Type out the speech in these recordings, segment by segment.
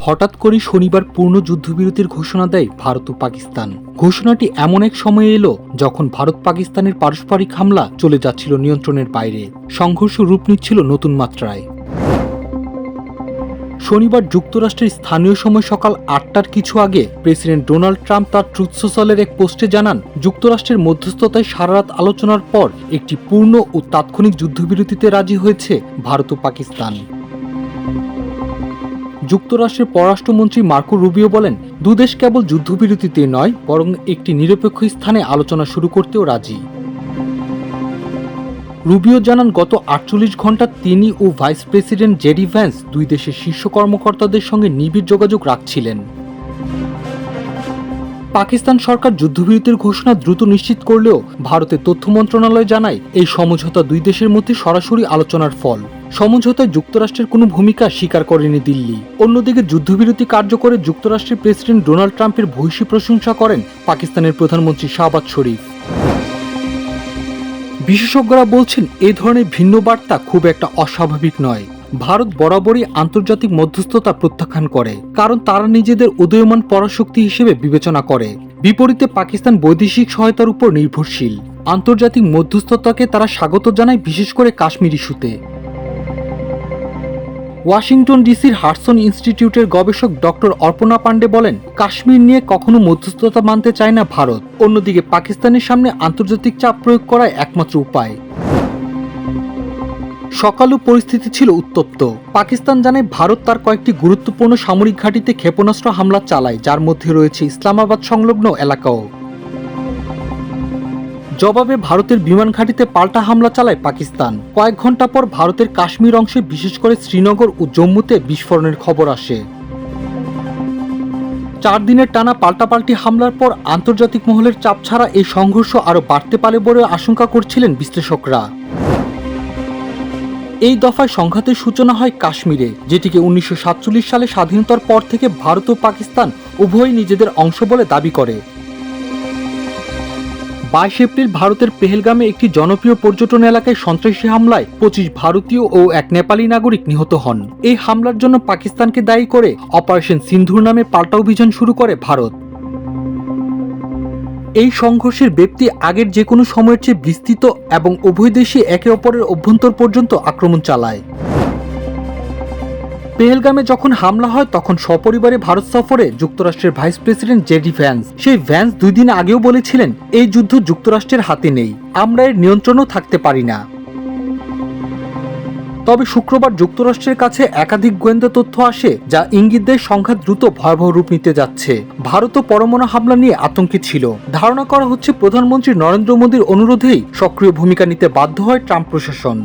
হঠাৎ করে শনিবার পূর্ণ যুদ্ধবিরতির ঘোষণা দেয় ভারত ও পাকিস্তান। ঘোষণাটি এমন এক সময়ে এলো যখন ভারত পাকিস্তানের পারস্পরিক হামলা চলে যাচ্ছিল নিয়ন্ত্রণের বাইরে। সংঘর্ষ রূপ নিচ্ছিল নতুন মাত্রায়। শনিবার যুক্তরাষ্ট্রের স্থানীয় সময় সকাল ৮টার কিছু আগে প্রেসিডেন্ট ডোনাল্ড ট্রাম্প তার ট্রুথ সোশ্যালের এক পোস্টে জানান, যুক্তরাষ্ট্রের মধ্যস্থতায় সারারাত আলোচনার পর একটি পূর্ণ ও তাৎক্ষণিক যুদ্ধবিরতিতে রাজি হয়েছে ভারত ও পাকিস্তান। যুক্তরাষ্ট্রের পররাষ্ট্রমন্ত্রী মার্কো রুবিও বলেন, দুদেশ কেবল যুদ্ধবিরতিতে নয় বরং একটি নিরপেক্ষ স্থানে আলোচনা শুরু করতেও রাজি। রুবিও জানান, গত ৪৮ ঘণ্টা তিনি ও ভাইস প্রেসিডেন্ট জেডি ভ্যান্স দুই দেশের শীর্ষ কর্মকর্তাদের সঙ্গে নিবিড় যোগাযোগ রাখছিলেন। পাকিস্তান সরকার যুদ্ধবিরতির ঘোষণা দ্রুত নিশ্চিত করলেও ভারতের তথ্য মন্ত্রণালয় জানায়, এই সমঝোতা দুই দেশের মধ্যে সরাসরি আলোচনার ফল। সমঝোতায় যুক্তরাষ্ট্রের কোনো ভূমিকা স্বীকার করেনি দিল্লি। অন্যদিকে যুদ্ধবিরতি কার্যকরে যুক্তরাষ্ট্রের প্রেসিডেন্ট ডোনাল্ড ট্রাম্পের ভূয়সী প্রশংসা করেন পাকিস্তানের প্রধানমন্ত্রী শাহবাজ শরীফ। বিশেষজ্ঞরা বলছেন, এ ধরনের ভিন্ন বার্তা খুব একটা অস্বাভাবিক নয়। ভারত বরাবরই আন্তর্জাতিক মধ্যস্থতা প্রত্যাখ্যান করে, কারণ তারা নিজেদের উদীয়মান পরাশক্তি হিসেবে বিবেচনা করে। বিপরীতে পাকিস্তান বৈদেশিক সহায়তার উপর নির্ভরশীল। আন্তর্জাতিক মধ্যস্থতাকে তারা স্বাগত জানায়, বিশেষ করে কাশ্মীর ইস্যুতে। ওয়াশিংটন ডিসির হাডসন ইনস্টিটিউটের গবেষক ডক্টর অর্পণা পাণ্ডে বলেন, কাশ্মীর নিয়ে কখনো মধ্যস্থতা মানতে চায় না ভারত। অন্যদিকে পাকিস্তানের সামনে আন্তর্জাতিক চাপ প্রয়োগ করাই একমাত্র উপায়। সকালেও পরিস্থিতি ছিল উত্তপ্ত। পাকিস্তান জানায়, ভারত তার কয়েকটি গুরুত্বপূর্ণ সামরিক ঘাঁটিতে ক্ষেপণাস্ত্র হামলা চালায়, যার মধ্যে রয়েছে ইসলামাবাদ সংলগ্ন এলাকাও। জবাবে ভারতের বিমান ঘাঁটিতে পাল্টা হামলা চালায় পাকিস্তান। কয়েক ঘন্টা পর ভারতের কাশ্মীর অংশে, বিশেষ করে শ্রীনগর ও জম্মুতে বিস্ফোরণের খবর আসে। ৪ দিনের টানা পাল্টাপাল্টি হামলার পর আন্তর্জাতিক মহলের চাপ ছাড়া এই সংঘর্ষ আরও বাড়তে পারে বলে আশঙ্কা করছিলেন বিশ্লেষকরা। এই দফায় সংঘাতের সূচনা হয় কাশ্মীরে, যেটিকে ১৯৪৭ সালে স্বাধীনতার পর থেকে ভারত ও পাকিস্তান উভয়ই নিজেদের অংশ বলে দাবি করে। ২২ এপ্রিল ভারতের পেহেলগামে একটি জনপ্রিয় পর্যটন এলাকায় সন্ত্রাসী হামলায় ২৫ ভারতীয় ও এক নেপালি নাগরিক নিহত হন। এই হামলার জন্য পাকিস্তানকে দায়ী করে অপারেশন সিন্ধুর নামে পাল্টা অভিযান শুরু করে ভারত। এই সংঘর্ষের ব্যাপ্তি আগের যে কোনো সময়ের চেয়ে বিস্তৃত এবং উভয় দেশই একে অপরের অভ্যন্তর পর্যন্ত আক্রমণ চালায়। পেহেলগামে যখন হামলা হয় তখন সপরিবারে ভারত সফরে যুক্তরাষ্ট্রের ভাইস প্রেসিডেন্ট জেডি ভ্যান্স। সেই ভ্যান্স ২ দিন আগেও বলেছিলেন, এই যুদ্ধ যুক্তরাষ্ট্রের হাতে নেই, আমরা এর নিয়ন্ত্রণও থাকতে পারি না। তবে শুক্রবার যুক্তরাষ্ট্রের কাছে একাধিক গোয়েন্দা তথ্য আসে, যা ইঙ্গিত দেয় সংঘাত দ্রুত ভয়াবহ রূপ নিতে যাচ্ছে। ভারতও পরমাণু হামলা নিয়ে আতঙ্কে ছিল। ধারণা করা হচ্ছে, প্রধানমন্ত্রী নরেন্দ্র মোদীর অনুরোধেই সক্রিয় ভূমিকা নিতে বাধ্য হয় ট্রাম্প প্রশাসন।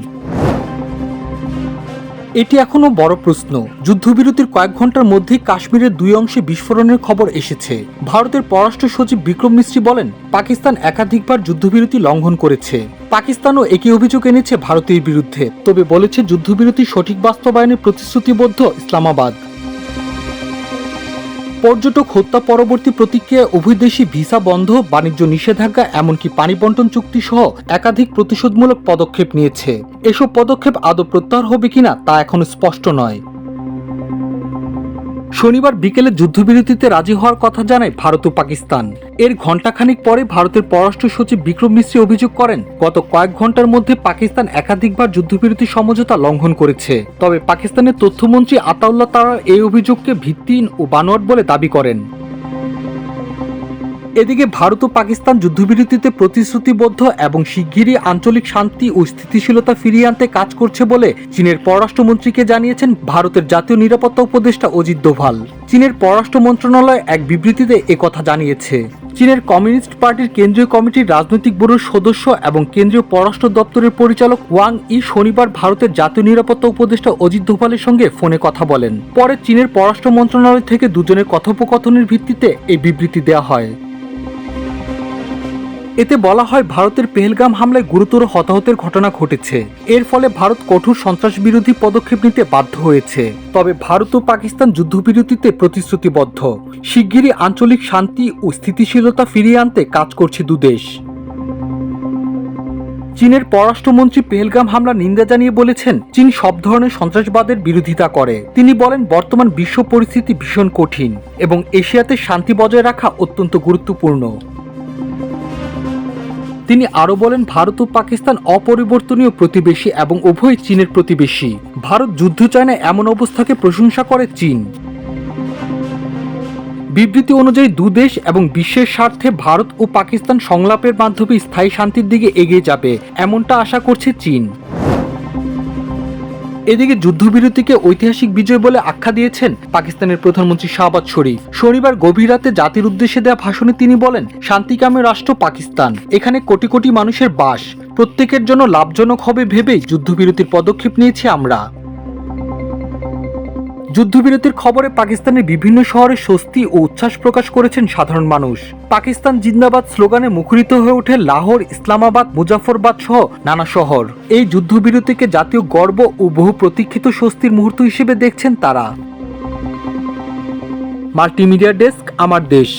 এটি এখনো বড় প্রশ্ন। যুদ্ধবিরতির কয়েক ঘন্টার মধ্যেই কাশ্মীরের ২ অংশে বিস্ফোরণের খবর এসেছে। ভারতের পররাষ্ট্র সচিব বিক্রম মিশ্রি বলেন, পাকিস্তান একাধিকবার যুদ্ধবিরতি লঙ্ঘন করেছে। পাকিস্তানও একই অভিযোগ এনেছে ভারতের বিরুদ্ধে, তবে বলেছে যুদ্ধবিরতির সঠিক বাস্তবায়নে প্রতিশ্রুতিবদ্ধ ইসলামাবাদ। পর্যটক হত্যা পরবর্তী প্রতিক্রিয়ায় উভয় দেশই ভিসা বন্ধ, বাণিজ্য নিষেধাজ্ঞা, এমনকি পানি বন্টন চুক্তি সহ একাধিক প্রতিশোধমূলক পদক্ষেপ নিয়েছে। এসব পদক্ষেপ আদৌ প্রত্যাহার হবে কিনা তা এখনো স্পষ্ট নয়। শনিবার বিকেলে যুদ্ধবিরতিতে রাজি হওয়ার কথা জানায় ভারত ও পাকিস্তান। এর ঘণ্টাখানিক পরে ভারতের পররাষ্ট্র সচিব বিক্রম মিশ্রি অভিযোগ করেন, গত কয়েক ঘন্টার মধ্যে পাকিস্তান একাধিকবার যুদ্ধবিরতি সমঝোতা লঙ্ঘন করেছে। তবে পাকিস্তানের তথ্যমন্ত্রী আতাউল্লাহ তারা এই অভিযোগকে ভিত্তিহীন ও বানোয়াট বলে দাবি করেন। এদিকে ভারত ও পাকিস্তান যুদ্ধবিরতিতে প্রতিশ্রুতিবদ্ধ এবং শিগগিরই আঞ্চলিক শান্তি ও স্থিতিশীলতা ফিরিয়ে আনতে কাজ করছে বলে চীনের পররাষ্ট্রমন্ত্রীকে জানিয়েছেন ভারতের জাতীয় নিরাপত্তা উপদেষ্টা অজিত দোভাল। চীনের পররাষ্ট্র মন্ত্রণালয় এক বিবৃতিতে একথা জানিয়েছে। চীনের কমিউনিস্ট পার্টির কেন্দ্রীয় কমিটির রাজনৈতিক ব্যুরোর সদস্য এবং কেন্দ্রীয় পররাষ্ট্র দপ্তরের পরিচালক ওয়াং ই শনিবার ভারতের জাতীয় নিরাপত্তা উপদেষ্টা অজিত দোভালের সঙ্গে ফোনে কথা বলেন। পরে চীনের পররাষ্ট্র মন্ত্রণালয় থেকে দুজনের কথোপকথনের ভিত্তিতে এই বিবৃতি দেওয়া হয়। এতে বলা হয়, ভারতের পেহেলগাম হামলায় গুরুতর হতাহতের ঘটনা ঘটেছে। এর ফলে ভারত কঠোর সন্ত্রাস বিরোধী পদক্ষেপ নিতে বাধ্য হয়েছে। তবে ভারত ও পাকিস্তান যুদ্ধবিরতিতে প্রতিশ্রুতিবদ্ধ। শিগগিরই আঞ্চলিক শান্তি ও স্থিতিশীলতা ফিরিয়ে আনতে কাজ করছে দুদেশ। চীনের পররাষ্ট্রমন্ত্রী পেহেলগাম হামলার নিন্দা জানিয়ে বলেছেন, চীন সব ধরনের সন্ত্রাসবাদের বিরোধিতা করে। তিনি বলেন, বর্তমান বিশ্ব পরিস্থিতি ভীষণ কঠিন এবং এশিয়াতে শান্তি বজায় রাখা অত্যন্ত গুরুত্বপূর্ণ। তিনি আরও বলেন, ভারত ও পাকিস্তান অপরিবর্তনীয় প্রতিবেশী এবং উভয় চীনের প্রতিবেশী। ভারত যুদ্ধ চায় না এমন অবস্থাকে প্রশংসা করে চীন। বিবৃতি অনুযায়ী দুদেশ এবং বিশ্বের স্বার্থে ভারত ও পাকিস্তান সংলাপের মাধ্যমে স্থায়ী শান্তির দিকে এগিয়ে যাবে, এমনটা আশা করছে চীন। এদিকে যুদ্ধবিরতিকে ঐতিহাসিক বিজয় বলে আখ্যা দিয়েছেন পাকিস্তানের প্রধানমন্ত্রী শাহবাজ শরীফ। শনিবার গভীর রাতে জাতির উদ্দেশ্যে দেওয়া ভাষণে তিনি বলেন, শান্তিকামী রাষ্ট্র পাকিস্তান, এখানে কোটি কোটি মানুষের বাস, প্রত্যেকের জন্য লাভজনক হবে ভেবেই যুদ্ধবিরতির পদক্ষেপ নিয়েছি আমরা। যুদ্ধবিরতির খবরে পাকিস্তানের বিভিন্ন শহরে স্বস্তি ও উচ্ছ্বাস প্রকাশ করেছেন সাধারণ মানুষ। পাকিস্তান জিন্দাবাদ স্লোগানে মুখরিত হয়ে ওঠে লাহোর, ইসলামাবাদ, মুজাফরবাদ সহ নানা শহর। এই যুদ্ধবিরতিকে জাতীয় গর্ব ও বহু প্রতীক্ষিত স্বস্তির মুহূর্ত হিসেবে দেখছেন তারা। মাল্টিমিডিয়া ডেস্ক, আমার দেশ।